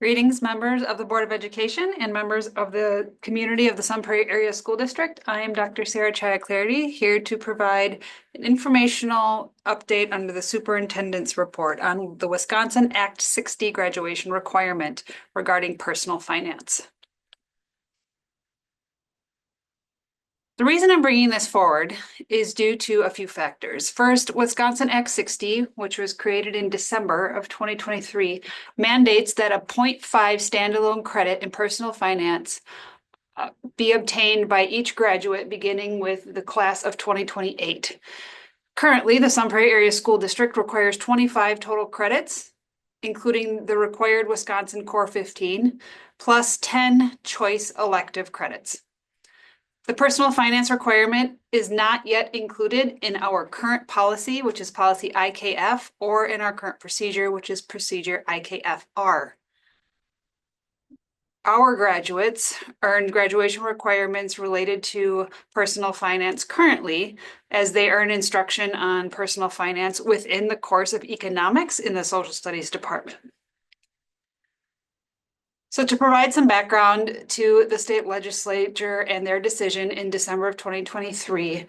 Greetings, members of the Board of Education and members of the community of the Sun Prairie Area School District. I am Dr. Sarah Chaja-Clardy, here to provide an informational update under the Superintendent's Report on the Wisconsin Act 60 graduation requirement regarding personal finance. The reason I'm bringing this forward is due to a few factors. First, Wisconsin Act 60, which was created in December of 2023, mandates that a 0.5 standalone credit in personal finance be obtained by each graduate beginning with the class of 2028. Currently, the Sun Prairie Area School District requires 25 total credits, including the required Wisconsin Core 15, plus 10 choice elective credits. The personal finance requirement is not yet included in our current policy, which is policy IKF, or in our current procedure, which is procedure IKFR. Our graduates earn graduation requirements related to personal finance currently, as they earn instruction on personal finance within the course of economics in the social studies department. So to provide some background to the state legislature and their decision in December of 2023,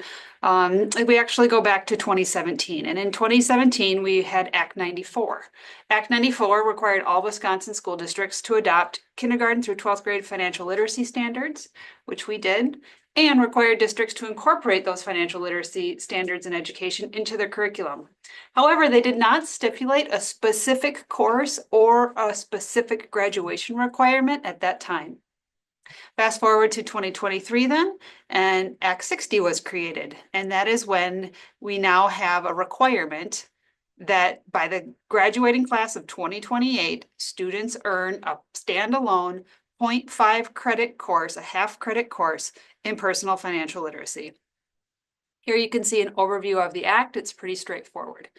we actually go back to 2017. And in 2017, we had Act 94. Act 94 required all Wisconsin school districts to adopt kindergarten through 12th grade financial literacy standards, which we did, and required districts to incorporate those financial literacy standards in education into their curriculum. However, they did not stipulate a specific course or a specific graduation requirement at that time. Fast forward to 2023 then, and Act 60 was created. And that is when we now have a requirement that by the graduating class of 2028, students earn a standalone 0.5 credit course, a half credit course in personal financial literacy. Here you can see an overview of the act. It's pretty straightforward.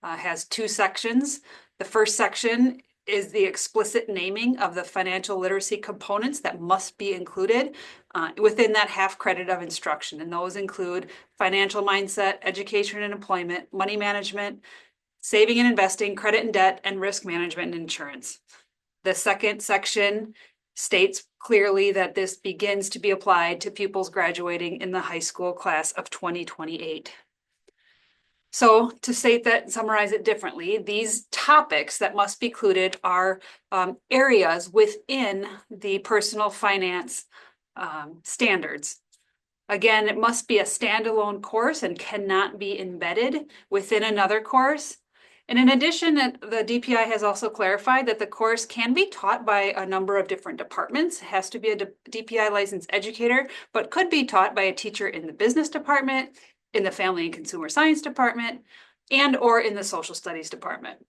It has two sections. The first section is the explicit naming of the financial literacy components that must be included within that half credit of instruction. And those include financial mindset, education and employment, money management, saving and investing, credit and debt, and risk management and insurance. The second section states clearly that this begins to be applied to pupils graduating in the high school class of 2028. So to state that and summarize it differently, these topics that must be included are areas within the personal finance standards. Again, it must be a standalone course and cannot be embedded within another course. And in addition, the DPI has also clarified that the course can be taught by a number of different departments. It has to be a DPI licensed educator, but could be taught by a teacher in the business department, in the family and consumer science department, and or in the social studies department.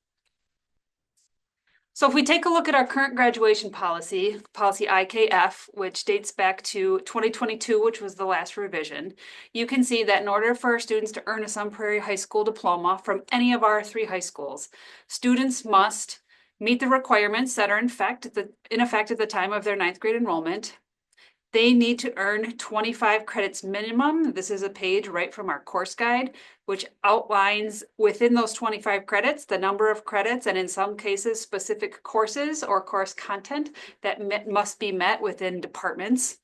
So if we take a look at our current graduation policy, policy IKF, which dates back to 2022, which was the last revision, you can see that in order for our students to earn a Sun Prairie High School diploma from any of our 3 high schools, students must meet the requirements that are in effect at the time of their 9th grade enrollment. They need to earn 25 credits minimum. This is a page right from our course guide, which outlines within those 25 credits, the number of credits, and in some cases, specific courses or course content that must be met within departments.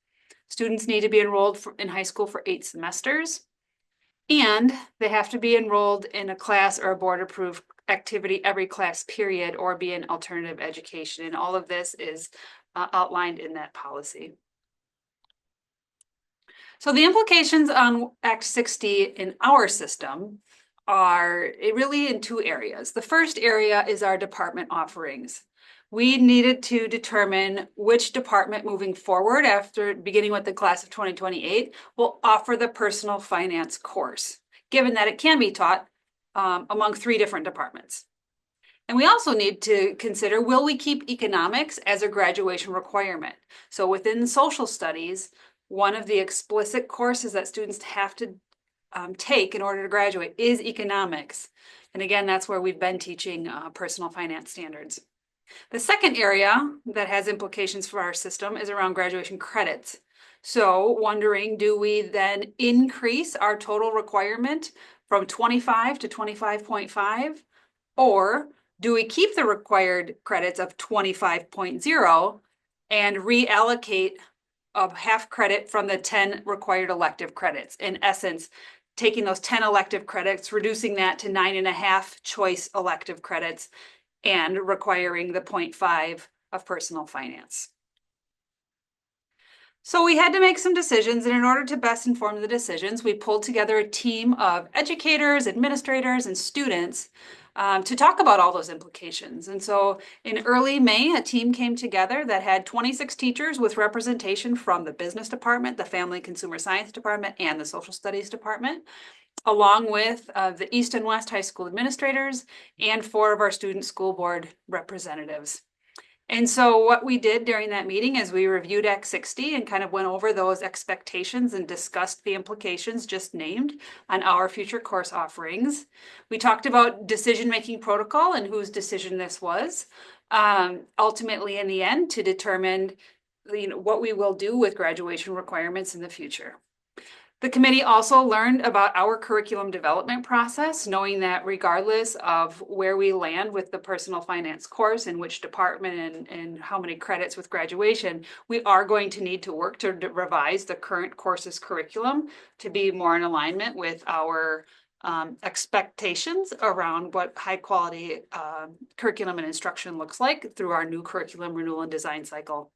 Students need to be enrolled in high school for 8 semesters, and they have to be enrolled in a class or a board-approved activity every class period or be in alternative education. And all of this is outlined in that policy. So the implications on Act 60 in our system are really in 2 areas. The first area is our department offerings. We needed to determine which department moving forward after beginning with the class of 2028 will offer the personal finance course, given that it can be taught among 3 different departments. And we also need to consider, will we keep economics as a graduation requirement? So within social studies, one of the explicit courses that students have to take in order to graduate is economics. And again, that's where we've been teaching personal finance standards. The second area that has implications for our system is around graduation credits. So wondering, do we then increase our total requirement from 25 to 25.5? Or Do we keep the required credits of 25.0 and reallocate a half credit from the 10 required elective credits? In essence, taking those 10 elective credits, reducing that to 9.5 choice elective credits, and requiring the 0.5 of personal finance. So we had to make some decisions, and in order to best inform the decisions, we pulled together a team of educators, administrators, and students to talk about all those implications. And so in early May, a team came together that had 26 teachers with representation from the business department, the family consumer science department, and the social studies department, along with the East and West high school administrators and 4 of our student school board representatives. And so what we did during that meeting is we reviewed Act 60 and kind of went over those expectations and discussed the implications just named on our future course offerings. We talked about decision-making protocol and whose decision this was. Ultimately, in the end, to determine what we will do with graduation requirements in the future. The committee also learned about our curriculum development process, knowing that regardless of where we land with the personal finance course, in which department and how many credits with graduation, we are going to need to work to revise the current course's curriculum to be more in alignment with our expectations around what high quality curriculum and instruction looks like through our new curriculum renewal and design cycle.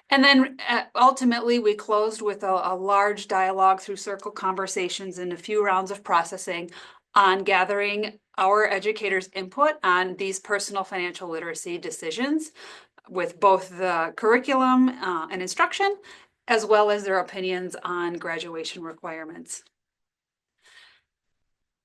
And then ultimately, we closed with a large dialogue through circle conversations and a few rounds of processing on gathering our educators' input on these personal financial literacy decisions with both the curriculum and instruction, as well as their opinions on graduation requirements.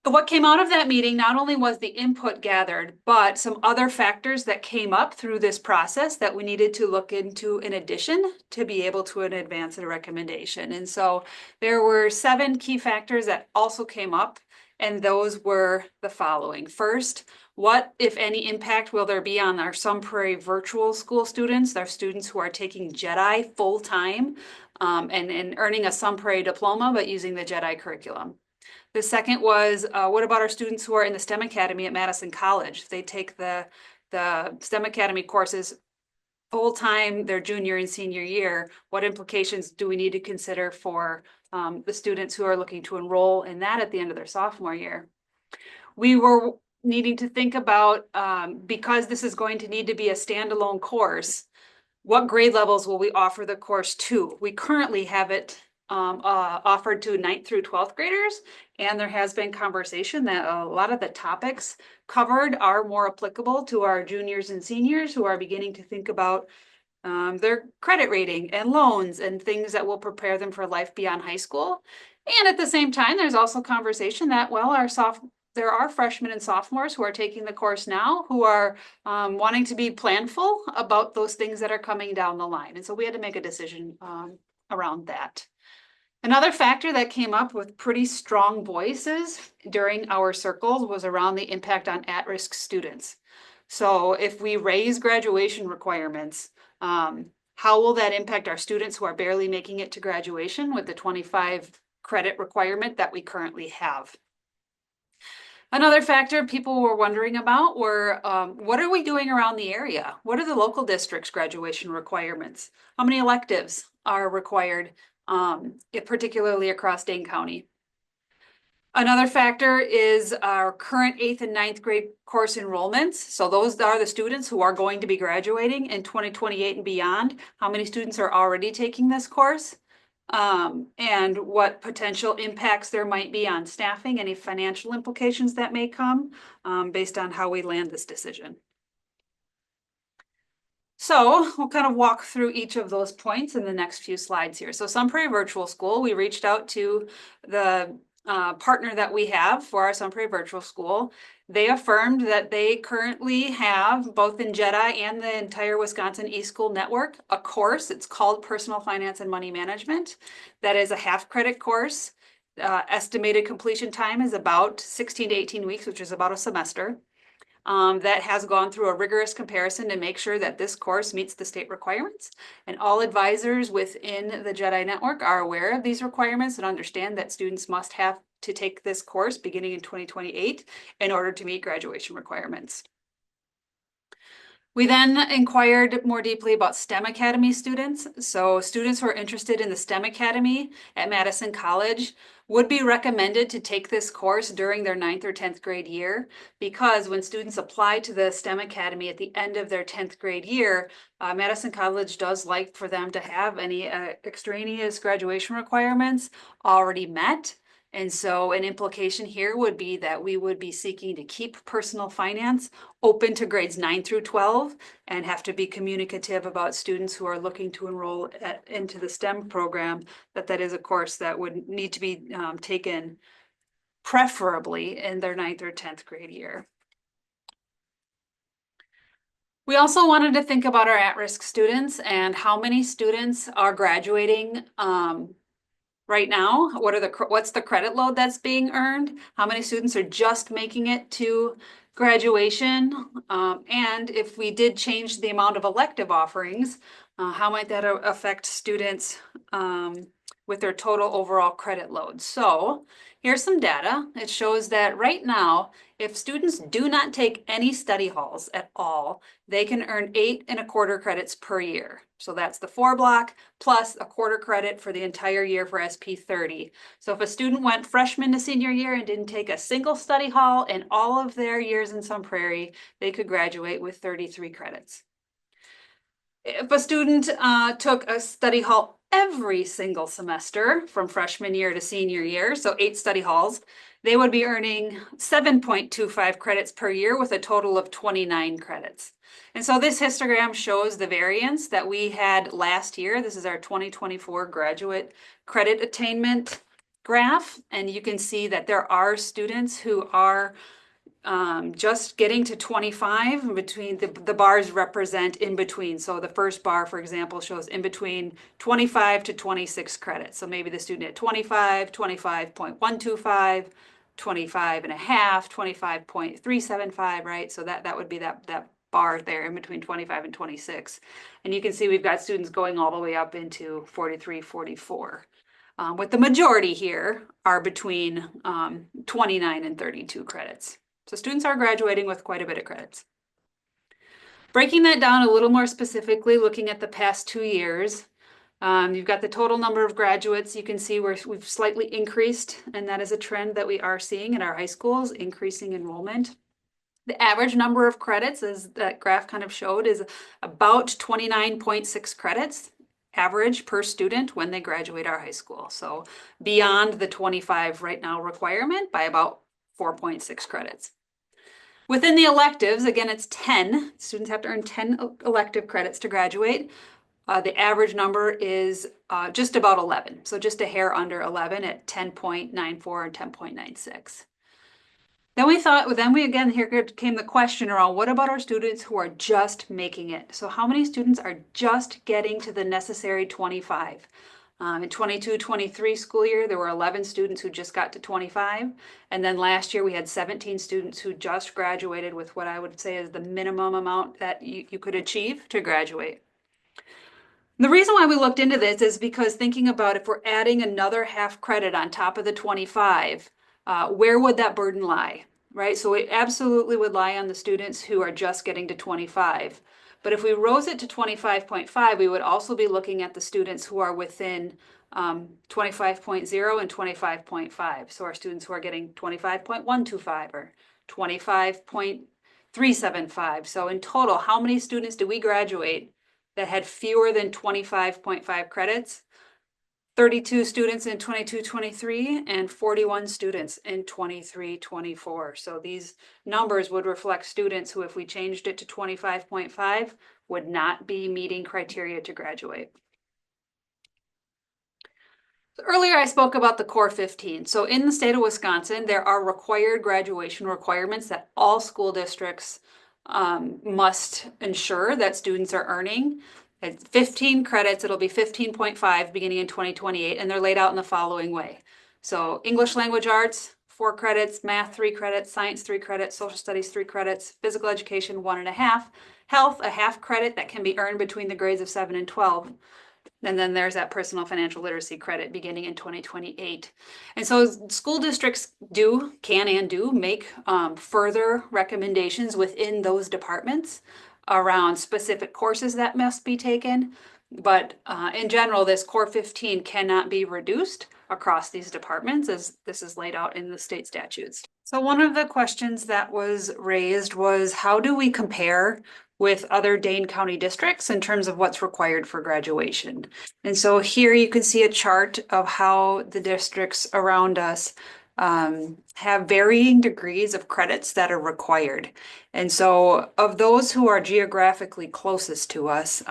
What came out of that meeting not only was the input gathered, but some other factors that came up through this process that we needed to look into in addition to be able to advance a recommendation. And so there were 7 key factors that also came up, and those were the following. First, what, if any, impact will there be on our Sun Prairie virtual school students, our students who are taking JEDI full-time and earning a Sun Prairie diploma, but using the JEDI curriculum? The second was, what about our students who are in the STEM Academy at Madison College? They take the STEM Academy courses full-time their junior and senior year. What implications do we need to consider for the students who are looking to enroll in that at the end of their sophomore year? We were needing to think about, because this is going to need to be a standalone course, what grade levels will we offer the course to? We currently have it offered to 9th through 12th graders, and there has been conversation that a lot of the topics covered are more applicable to our juniors and seniors who are beginning to think about their credit rating and loans and things that will prepare them for life beyond high school. And at the same time, there's also conversation that, well, there are freshmen and sophomores who are taking the course now who are wanting to be planful about those things that are coming down the line. And so we had to make a decision around that. Another factor that came up with pretty strong voices during our circles was around the impact on at-risk students. So if we raise graduation requirements, how will that impact our students who are barely making it to graduation with the 25 credit requirement that we currently have? Another factor people were wondering about were, what are we doing around the area? What are the local district's graduation requirements? How many electives are required, particularly across Dane County? Another factor is our current 8th and 9th grade course enrollments. So those are the students who are going to be graduating in 2028 and beyond. How many students are already taking this course? And what potential impacts there might be on staffing, any financial implications that may come based on how we land this decision. So we'll kind of walk through each of those points in the next few slides here. So Sun Prairie Virtual School, we reached out to the partner that we have for our Sun Prairie Virtual School. They affirmed that they currently have, both in JEDI and the entire Wisconsin eSchool network, a course. It's called Personal Finance and Money Management. That is a half credit course. Estimated completion time is about 16 to 18 weeks, which is about a semester. That has gone through a rigorous comparison to make sure that this course meets the state requirements. And all advisors within the JEDI network are aware of these requirements and understand that students must have to take this course beginning in 2028 in order to meet graduation requirements. We then inquired more deeply about STEM Academy students. So students who are interested in the STEM Academy at Madison College would be recommended to take this course during their 9th or 10th grade year, because when students apply to the STEM Academy at the end of their 10th grade year, Madison College does like for them to have any extraneous graduation requirements already met. And so an implication here would be that we would be seeking to keep personal finance open to grades 9 through 12 and have to be communicative about students who are looking to enroll into the STEM program, that is a course that would need to be taken preferably in their 9th or 10th grade year. We also wanted to think about our at-risk students and how many students are graduating right now. What's the credit load that's being earned? How many students are just making it to graduation? And if we did change the amount of elective offerings, how might that affect students with their total overall credit load? So here's some data. It shows that right now, if students do not take any study halls at all, they can earn 8.25 credits per year. So that's the 4 block plus a quarter credit for the entire year for SP 30. So if a student went freshman to senior year and didn't take a single study hall in all of their years in Sun Prairie, they could graduate with 33 credits. If a student took a study hall every single semester from freshman year to senior year, so 8 study halls, they would be earning 7.25 credits per year with a total of 29 credits. And so this histogram shows the variance that we had last year. This is our 2024 graduate credit attainment graph. And you can see that there are students who are just getting to 25. Between the bars represent in between. So the first bar, for example, shows in between 25 to 26 credits. So maybe the student at 25, 25.125, 25 and a half, 25.375, right? So that would be that bar there in between 25 and 26. And you can see we've got students going all the way up into 43, 44. With the majority here are between 29 and 32 credits. So students are graduating with quite a bit of credits. Breaking that down a little more specifically, looking at the past 2 years, you've got the total number of graduates. You can see we've slightly increased, and that is a trend that we are seeing in our high schools, increasing enrollment. The average number of credits, as that graph kind of showed, is about 29.6 credits average per student when they graduate our high school. So beyond the 25 right now requirement by about 4.6 credits. Within the electives, again, it's 10. Students have to earn 10 elective credits to graduate. The average number is just about 11. So just a hair under 11 at 10.94 and 10.96. Here came the question around, what about our students who are just making it? So how many students are just getting to the necessary 25? In 22-23 school year, there were 11 students who just got to 25. And then last year we had 17 students who just graduated with what I would say is the minimum amount that you could achieve to graduate. The reason why we looked into this is because thinking about if we're adding another half credit on top of the 25, where would that burden lie, right? So it absolutely would lie on the students who are just getting to 25. But if we rose it to 25.5, we would also be looking at the students who are within 25.0 and 25.5. So our students who are getting 25.125 or 25.375. So in total, how many students do we graduate that had fewer than 25.5 credits? 32 students in 22-23 and 41 students in 23-24. So these numbers would reflect students who, if we changed it to 25.5, would not be meeting criteria to graduate. So earlier I spoke about the Core 15. So in the state of Wisconsin, there are required graduation requirements that all school districts must ensure that students are earning. At 15 credits, it'll be 15.5 beginning in 2028, and they're laid out in the following way. So English language arts, 4 credits, math, 3 credits, science, 3 credits, social studies, 3 credits, physical education, 1.5, health, a half credit that can be earned between the grades of 7 and 12. And then there's that personal financial literacy credit beginning in 2028. And so school districts can and do make further recommendations within those departments around specific courses that must be taken. But in general, this core 15 cannot be reduced across these departments as this is laid out in the state statutes. So one of the questions that was raised was, how do we compare with other Dane County districts in terms of what's required for graduation? And so here you can see a chart of how the districts around us have varying degrees of credits that are required. And so of those who are geographically closest to us,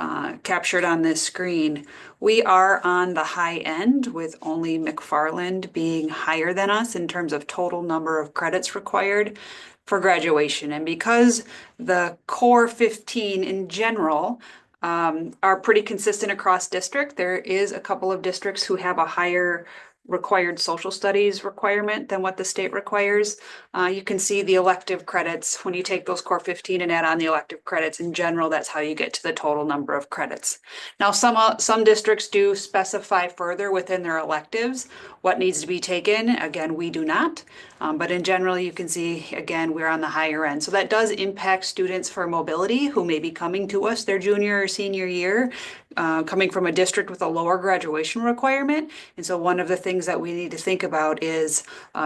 captured on this screen, we are on the high end with only McFarland being higher than us in terms of total number of credits required for graduation. And because the core 15 in general are pretty consistent across district, there is a couple of districts who have a higher required social studies requirement than what the state requires. You can see the elective credits when you take those core 15 and add on the elective credits. In general, that's how you get to the total number of credits. Now, some districts do specify further within their electives what needs to be taken. Again, we do not. But in general, you can see, again, we're on the higher end. So that does impact students for mobility who may be coming to us their junior or senior year, coming from a district with a lower graduation requirement. And so one of the things that we need to think about is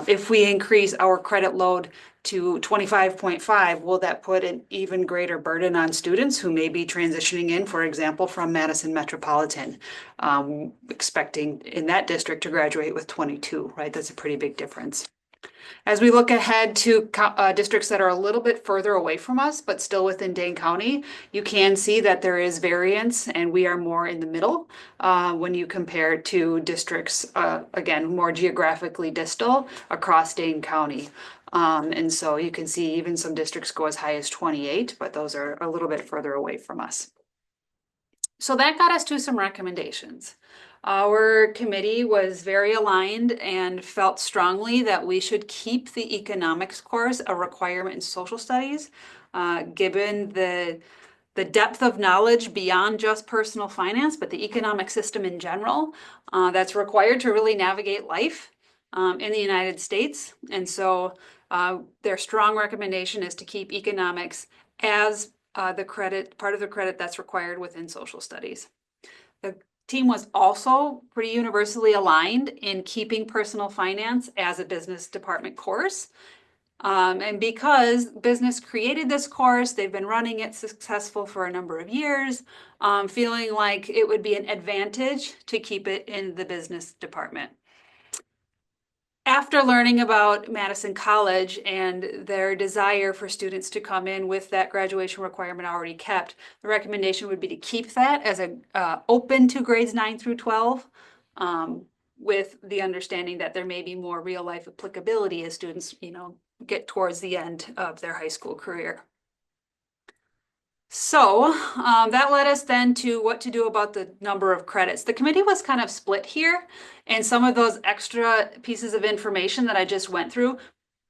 if we increase our credit load to 25.5, will that put an even greater burden on students who may be transitioning in, for example, from Madison Metropolitan, expecting in that district to graduate with 22, right? That's a pretty big difference. As we look ahead to districts that are a little bit further away from us, but still within Dane County, you can see that there is variance and we are more in the middle when you compare to districts, again, more geographically distal across Dane County. And so you can see even some districts go as high as 28, but those are a little bit further away from us. So that got us to some recommendations. Our committee was very aligned and felt strongly that we should keep the economics course a requirement in social studies, given the depth of knowledge beyond just personal finance, but the economic system in general, that's required to really navigate life in the United States. And so their strong recommendation is to keep economics as part of the credit that's required within social studies. The team was also pretty universally aligned in keeping personal finance as a business department course. And because business created this course, they've been running it successful for a number of years, feeling like it would be an advantage to keep it in the business department. After learning about Madison College and their desire for students to come in with that graduation requirement already kept, the recommendation would be to keep that as open to grades 9 through 12, with the understanding that there may be more real life applicability as students, get towards the end of their high school career. So that led us then to what to do about the number of credits. The committee was kind of split here, and some of those extra pieces of information that I just went through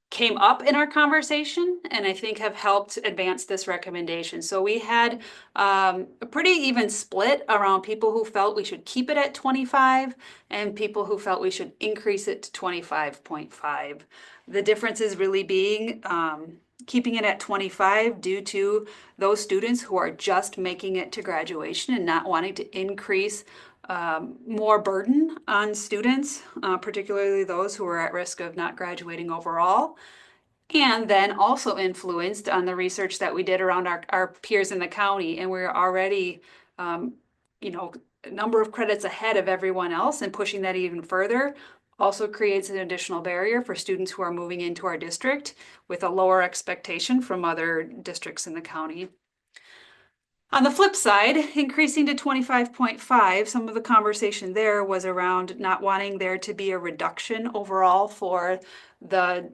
came up in our conversation and I think have helped advance this recommendation. So we had a pretty even split around people who felt we should keep it at 25 and people who felt we should increase it to 25.5. The difference is really being keeping it at 25 due to those students who are just making it to graduation and not wanting to increase more burden on students, particularly those who are at risk of not graduating overall. And then also influenced on the research that we did around our peers in the county. And we're already, a number of credits ahead of everyone else, and pushing that even further also creates an additional barrier for students who are moving into our district with a lower expectation from other districts in the county. On the flip side, increasing to 25.5, some of the conversation there was around not wanting there to be a reduction overall for the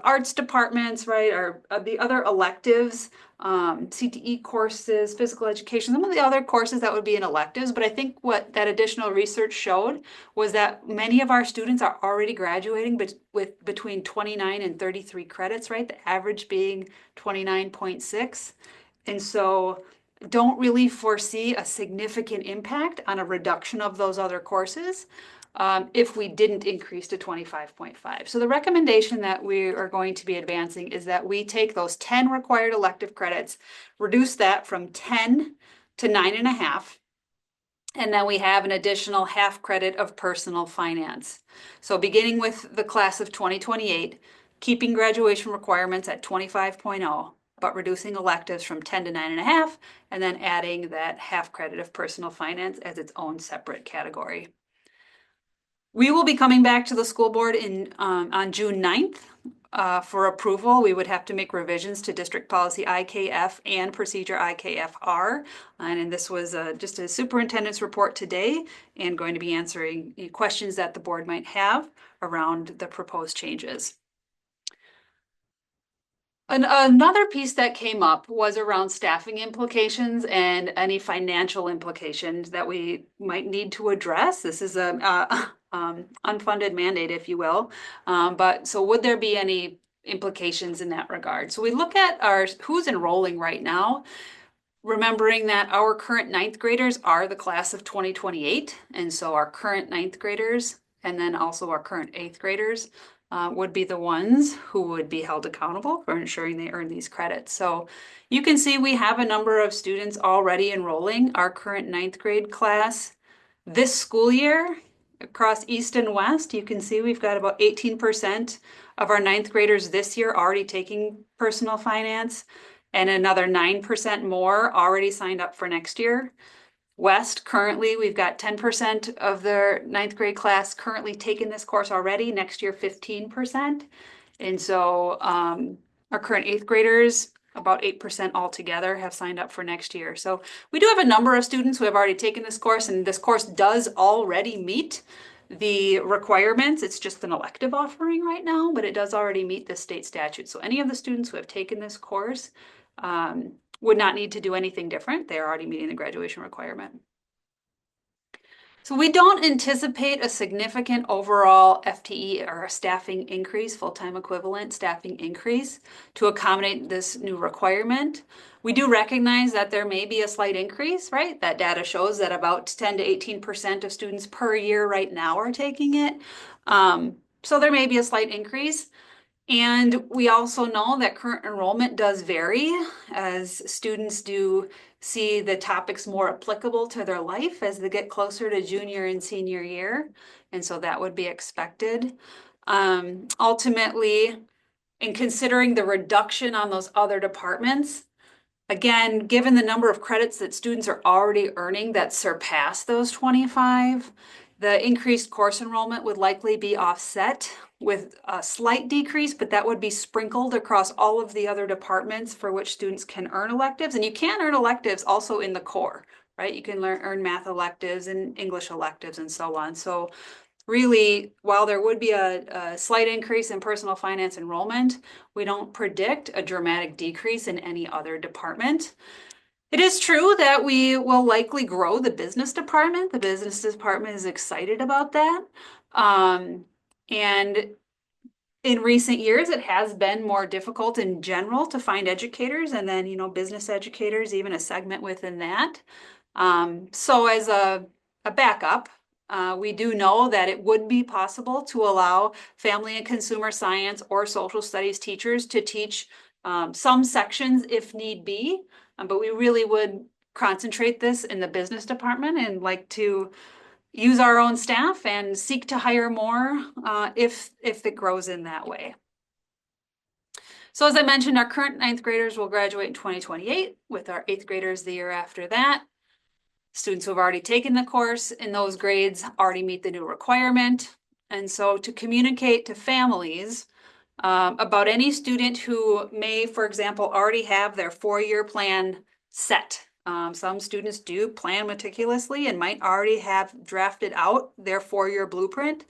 arts departments, right, or the other electives, CTE courses, physical education, some of the other courses that would be in electives. But I think what that additional research showed was that many of our students are already graduating with between 29 and 33 credits, right, the average being 29.6. And so don't really foresee a significant impact on a reduction of those other courses if we didn't increase to 25.5. So the recommendation that we are going to be advancing is that we take those 10 required elective credits, reduce that from 10 to 9.5, and then we have an additional half credit of personal finance. So beginning with the class of 2028, keeping graduation requirements at 25.0, but reducing electives from 10 to 9.5, and then adding that half credit of personal finance as its own separate category. We will be coming back to the school board on June 9th for approval. We would have to make revisions to district policy IKF and procedure IKFR. And this was just a superintendent's report today and going to be answering questions that the board might have around the proposed changes. Another piece that came up was around staffing implications and any financial implications that we might need to address. This is a unfunded mandate, if you will. But so would there be any implications in that regard? So we look at who's enrolling right now, remembering that our current ninth graders are the class of 2028. And so our current ninth graders and then also our current eighth graders would be the ones who would be held accountable for ensuring they earn these credits. So you can see we have a number of students already enrolling. Our current ninth grade class this school year across East and West, you can see we've got about 18% of our ninth graders this year already taking personal finance, and another 9% more already signed up for next year. West, currently, we've got 10% of their ninth grade class currently taking this course already. Next year, 15%. And so our current eighth graders, about 8% altogether, have signed up for next year. So we do have a number of students who have already taken this course, and this course does already meet the requirements. It's just an elective offering right now, but it does already meet the state statute. So any of the students who have taken this course would not need to do anything different. They're already meeting the graduation requirement. So we don't anticipate a significant overall FTE or a staffing increase, full-time equivalent staffing increase to accommodate this new requirement. We do recognize that there may be a slight increase, right? That data shows that about 10 to 18% of students per year right now are taking it. So there may be a slight increase. And we also know that current enrollment does vary as students do see the topics more applicable to their life as they get closer to junior and senior year. And so that would be expected. Ultimately, in considering the reduction on those other departments, again, given the number of credits that students are already earning that surpass those 25, the increased course enrollment would likely be offset with a slight decrease, but that would be sprinkled across all of the other departments for which students can earn electives. And you can earn electives also in the core, right? You can earn math electives and English electives and so on. So really, while there would be a slight increase in personal finance enrollment, we don't predict a dramatic decrease in any other department. It is true that we will likely grow the business department. The business department is excited about that. And in recent years, it has been more difficult in general to find educators, and then, business educators, even a segment within that. So as a backup, we do know that it would be possible to allow family and consumer science or social studies teachers to teach some sections if need be, but we really would concentrate this in the business department and like to use our own staff and seek to hire more if it grows in that way. So as I mentioned, our current ninth graders will graduate in 2028 with our eighth graders the year after that. Students who have already taken the course in those grades already meet the new requirement. And so to communicate to families about any student who may, for example, already have their 4-year plan set. Some students do plan meticulously and might already have drafted out their 4-year blueprint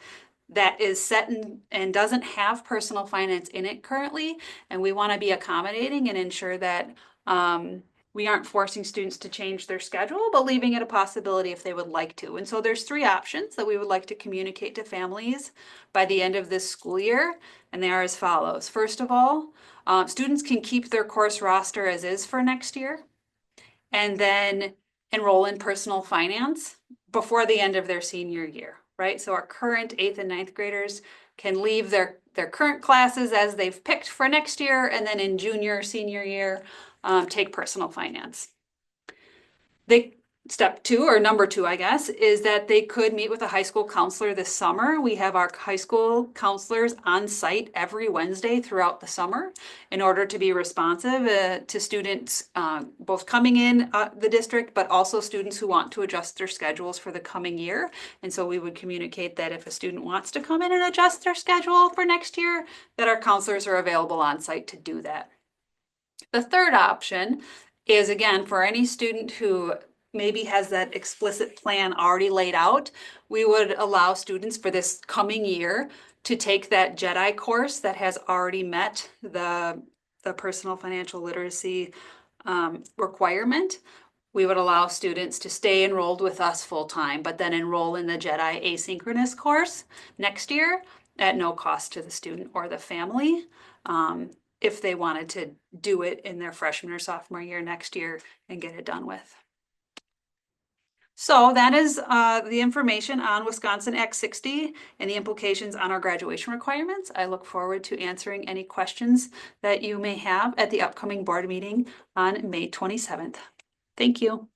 that is set and doesn't have personal finance in it currently. And we want to be accommodating and ensure that we aren't forcing students to change their schedule, but leaving it a possibility if they would like to. And so there's 3 options that we would like to communicate to families by the end of this school year, and they are as follows. First of all, students can keep their course roster as is for next year. and then enroll in personal finance before the end of their senior year, right? So our current 8th and 9th graders can leave their current classes as they've picked for next year, and then in junior, senior year, take personal finance. Step two, or number two, I guess, is that they could meet with a high school counselor this summer. We have our high school counselors on site every Wednesday throughout the summer in order to be responsive to students both coming in the district, but also students who want to adjust their schedules for the coming year. And so we would communicate that if a student wants to come in and adjust their schedule for next year, that our counselors are available on site to do that. The third option is, again, for any student who maybe has that explicit plan already laid out, we would allow students for this coming year to take that JEDI course that has already met the personal financial literacy requirement. We would allow students to stay enrolled with us full-time, but then enroll in the JEDI asynchronous course next year at no cost to the student or the family, if they wanted to do it in their freshman or sophomore year next year and get it done with. So that is the information on Wisconsin Act 60 and the implications on our graduation requirements. I look forward to answering any questions that you may have at the upcoming board meeting on May 27th. Thank you.